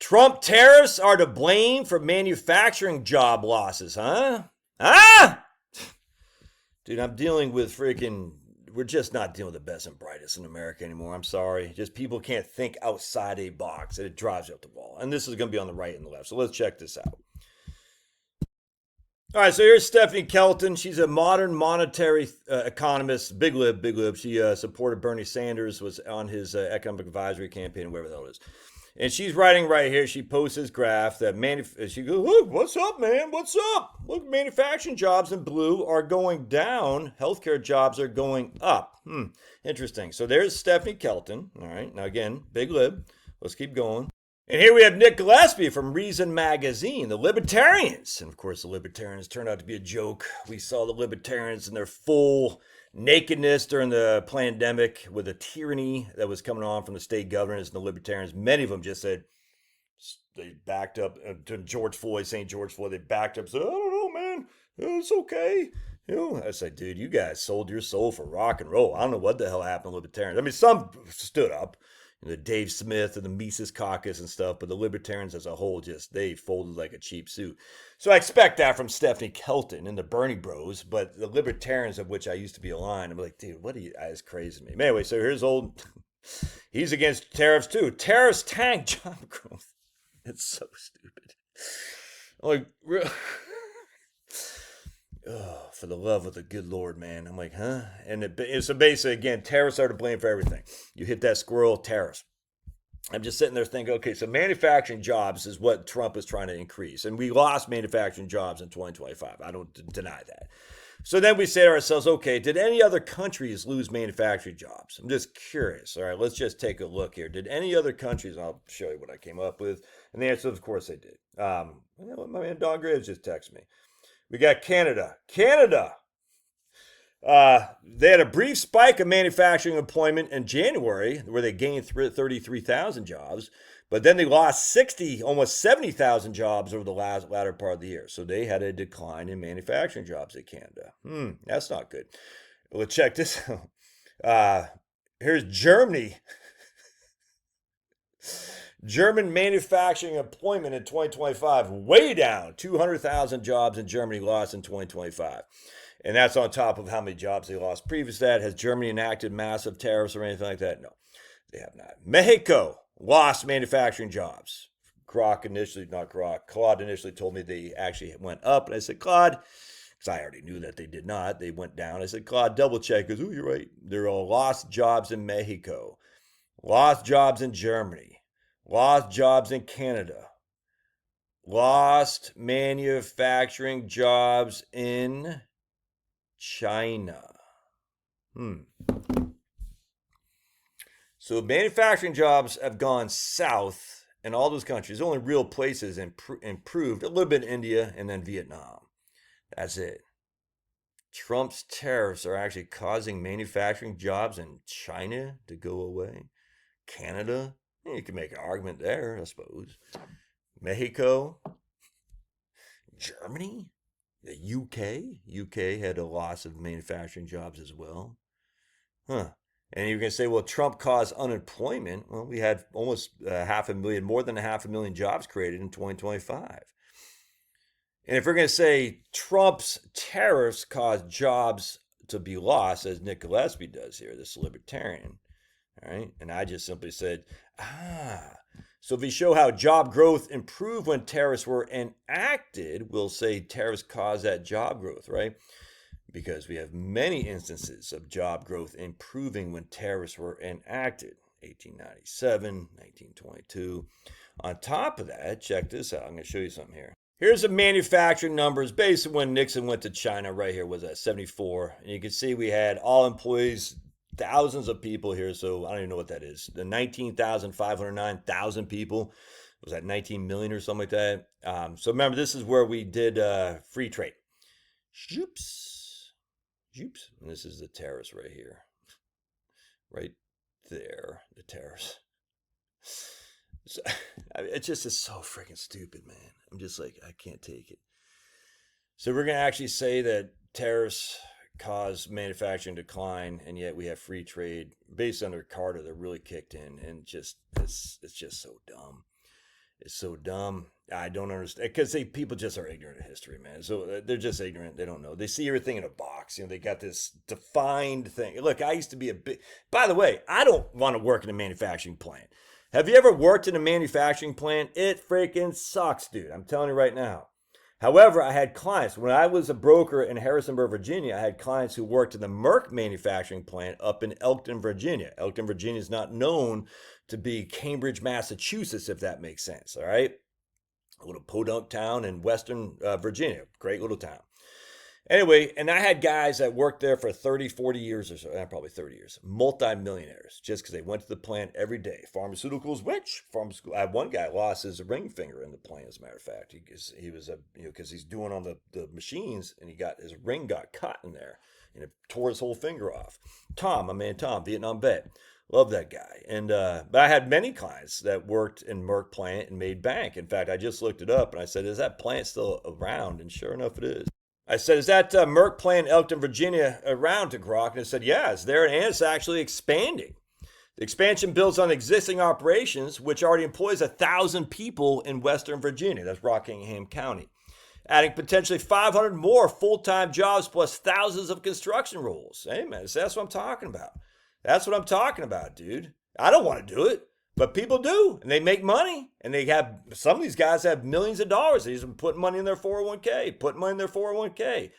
Trump tariffs are to blame for manufacturing job losses, huh? Huh? Dude, I'm dealing with we're just not dealing with the best and brightest in America anymore. I'm sorry. Just people can't think outside a box and it drives you up the wall. And this is going to be on the right and the left. So let's check this out. All right, so here's Stephanie Kelton. She's a modern monetary economist, big lib, big lib. She supported Bernie Sanders, was on his economic advisory campaign, whatever the hell it is. And she's writing right here. She posts this graph that she goes, look, what's up, man? What's up? Look, manufacturing jobs in blue are going down. Healthcare jobs are going up. Interesting. So there's Stephanie Kelton. All right. Now, again, big lib. Let's keep going. And here we have Nick Gillespie from Reason Magazine, the Libertarians. And of course, the Libertarians turned out to be a joke. We saw the Libertarians in their full nakedness during the pandemic with the tyranny that was coming on from the state governors and the Libertarians. Many of them just said, they backed up to George Floyd, St. George Floyd. They backed up and said, I don't know, man. It's okay. I said, dude, you guys sold your soul for rock and roll. I don't know what the hell happened to Libertarians. I mean, some stood up. The Dave Smith and the Mises Caucus and stuff, but the Libertarians as a whole they folded like a cheap suit. So I expect that from Stephanie Kelton and the Bernie Bros, but the Libertarians of which I used to be aligned, I'm like, dude, what are you guys crazy to me? But anyway, so here's he's against tariffs too. Tariffs tank job growth. It's so stupid. I'm like, oh, for the love of the good Lord, man. I'm like, huh? And so basically, again, tariffs are to blame for everything. You hit that squirrel, tariffs. I'm just sitting there thinking, okay, so manufacturing jobs is what Trump is trying to increase. And we lost manufacturing jobs in 2025. I don't deny that. So then we say to ourselves, okay, did any other countries lose manufacturing jobs? I'm just curious. All right, let's just take a look here. Did any other countries, I'll show you what I came up with. And the answer, of course, they did. My man Don Graves just texted me. We got Canada. They had a brief spike of manufacturing employment in January where they gained 33,000 jobs, but then they lost almost 70,000 jobs over the latter part of the year. So they had a decline in manufacturing jobs in Canada. That's not good. Well, check this out. Here's Germany. German manufacturing employment in 2025 way down. 200,000 jobs in Germany lost in 2025. And that's on top of how many jobs they lost previous to that. Has Germany enacted massive tariffs or anything like that? No, they have not. Mexico lost manufacturing jobs. Claude initially told me they actually went up. And I said, Claude, because I already knew that they did not. They went down. I said, Claude, double check. He goes, oh, you're right. There are lost jobs in Mexico. Lost jobs in Germany. Lost jobs in Canada. Lost manufacturing jobs in China. So manufacturing jobs have gone south in all those countries. The only real places improved a little bit in India and then Vietnam. That's it. Trump's tariffs are actually causing manufacturing jobs in China to go away. Canada. You can make an argument there, I suppose. Mexico, Germany, the UK had a loss of manufacturing jobs as well. And you're going to say, well, Trump caused unemployment. Well, we had almost more than 500,000 jobs created in 2025. And if we're going to say Trump's tariffs caused jobs to be lost, as Nick Gillespie does here, this libertarian, all right? And I just simply said, so if we show how job growth improved when tariffs were enacted, we'll say tariffs caused that job growth, right? Because we have many instances of job growth improving when tariffs were enacted. 1897, 1922. On top of that, check this out. I'm going to show you something here. Here's the manufacturing numbers based on when Nixon went to China. Right here was at 74. And you can see we had all employees, thousands of people here, so I don't even know what that is. The 19,509,000 people was that 19 million or something like that. So remember, this is where we did free trade. Joops. And this is the tariffs right here. Right there, the tariffs. So, it just is so freaking stupid, man. I'm just like, I can't take it. So we're going to actually say that tariffs cause manufacturing decline, and yet we have free trade based under Carter that really kicked in, and it's just so dumb. It's so dumb. I don't understand because people just are ignorant of history, man. So they're just ignorant. They don't know. They see everything in a box. They got this defined thing. Look, I used to be a big. By the way, I don't want to work in a manufacturing plant. Have you ever worked in a manufacturing plant? It freaking sucks, dude. I'm telling you right now. However, I had clients. When I was a broker in Harrisonburg, Virginia, I had clients who worked in the Merck manufacturing plant up in Elkton, Virginia. Elkton, Virginia is not known to be Cambridge, Massachusetts, if that makes sense. All right. A little podunk town in Western Virginia. Great little town. Anyway, and I had guys that worked there for 30, 40 years or so, probably 30 years, multimillionaires, just because they went to the plant every day. Pharmaceuticals, which pharmaceutical? I had one guy lost his ring finger in the plant, as a matter of fact. He was because he's doing on the machines, and his ring got cut in there, and it tore his whole finger off. Tom, my man Tom, Vietnam vet. Love that guy. And but I had many clients that worked in Merck plant and made bank. In fact, I just looked it up and I said, "Is that plant still around?" And sure enough, it is. I said, "Is that Merck plant in Elkton, Virginia around to Grok?" And it said, "Yeah, it's there and it's actually expanding. The expansion builds on existing operations, which already employs 1,000 people in Western Virginia. That's Rockingham County. Adding potentially 500 more full-time jobs plus thousands of construction roles." Hey, man, that's what I'm talking about. That's what I'm talking about, dude. I don't want to do it, but people do, and they make money, and some of these guys have millions of dollars. They've been putting money in their 401k, putting money in their 401k.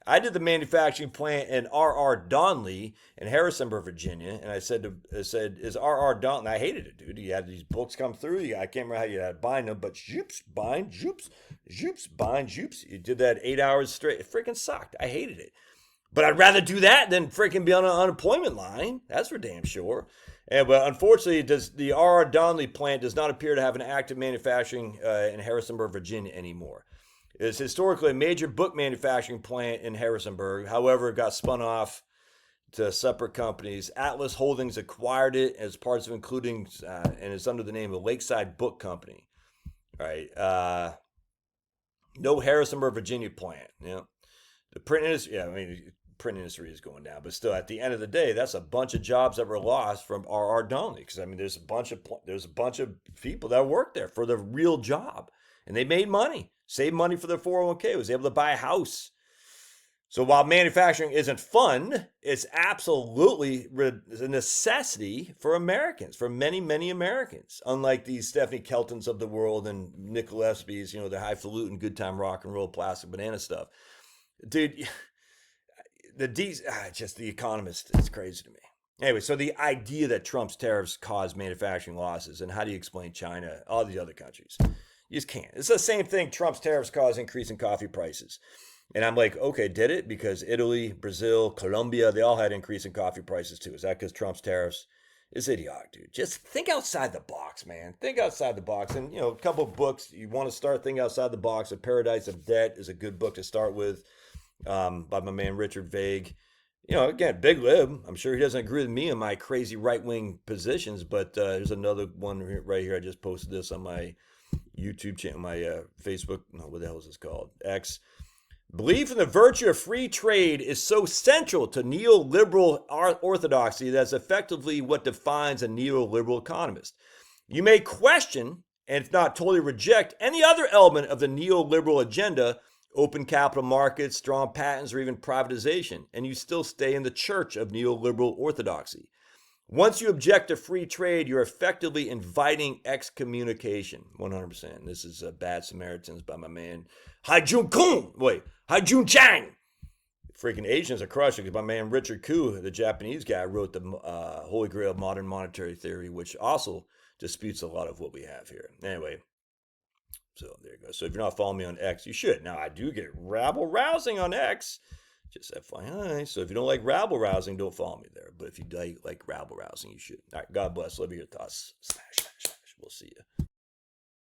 I did the manufacturing plant in R.R. Donnelley in Harrisonburg, Virginia, and I said, "Is R.R. Donnelley?" I hated it, dude. You had these books come through. I can't remember how you had to bind them, but zoops, bind, zoops, zoops, bind, zoops. You did that 8 hours straight. It freaking sucked. I hated it. But I'd rather do that than freaking be on an unemployment line. That's for damn sure. But unfortunately, the R.R. Donnelley plant does not appear to have an active manufacturing in Harrisonburg, Virginia anymore. It's historically a major book manufacturing plant in Harrisonburg. However, it got spun off to separate companies. Atlas Holdings acquired it as parts of including, and it's under the name of Lakeside Book Company. All right. No Harrisonburg, Virginia plant. Yeah. The print industry, print industry is going down, but still, at the end of the day, that's a bunch of jobs that were lost from R.R. Donnelley. Because there's a bunch of people that work there for their real job, and they made money, saved money for their 401k, was able to buy a house. So while manufacturing isn't fun, it's absolutely a necessity for Americans, for many, many Americans. Unlike these Stephanie Keltons of the world and Nick Gillespie's, the highfalutin good time rock and roll plastic banana stuff. Dude, just the Economist is crazy to me. Anyway, so the idea that Trump's tariffs cause manufacturing losses, and how do you explain China, all these other countries? You just can't. It's the same thing. Trump's tariffs cause increase in coffee prices. And I'm like, okay, did it? Because Italy, Brazil, Colombia, they all had increase in coffee prices too. Is that because Trump's tariffs? It's idiotic, dude. Just think outside the box, man. Think outside the box. And, a couple of books, you want to start thinking outside the box. A Paradise of Debt is a good book to start with. By my man Richard Vague. Again, big lib. I'm sure he doesn't agree with me on my crazy right-wing positions, but there's another one right here. I just posted this on my YouTube channel, my Facebook. No, what the hell is this called? X. Belief in the virtue of free trade is so central to neoliberal orthodoxy that's effectively what defines a neoliberal economist. You may question, and if not totally reject, any other element of the neoliberal agenda, open capital markets, strong patents, or even privatization, and you still stay in the church of neoliberal orthodoxy. Once you object to free trade, you're effectively inviting excommunication. 100%. This is Bad Samaritans by my man Hai Jun Chang. Freaking Asians are crushing because my man Richard Koo, the Japanese guy, wrote the Holy Grail of Modern Monetary Theory, which also disputes a lot of what we have here. Anyway. So there you go. So if you're not following me on X, you should. Now, I do get rabble rousing on X. Just FYI. So if you don't like rabble rousing, don't follow me there. But if you like rabble rousing, you should. All right. God bless. Love your thoughts. Smash, smash, smash. We'll see you.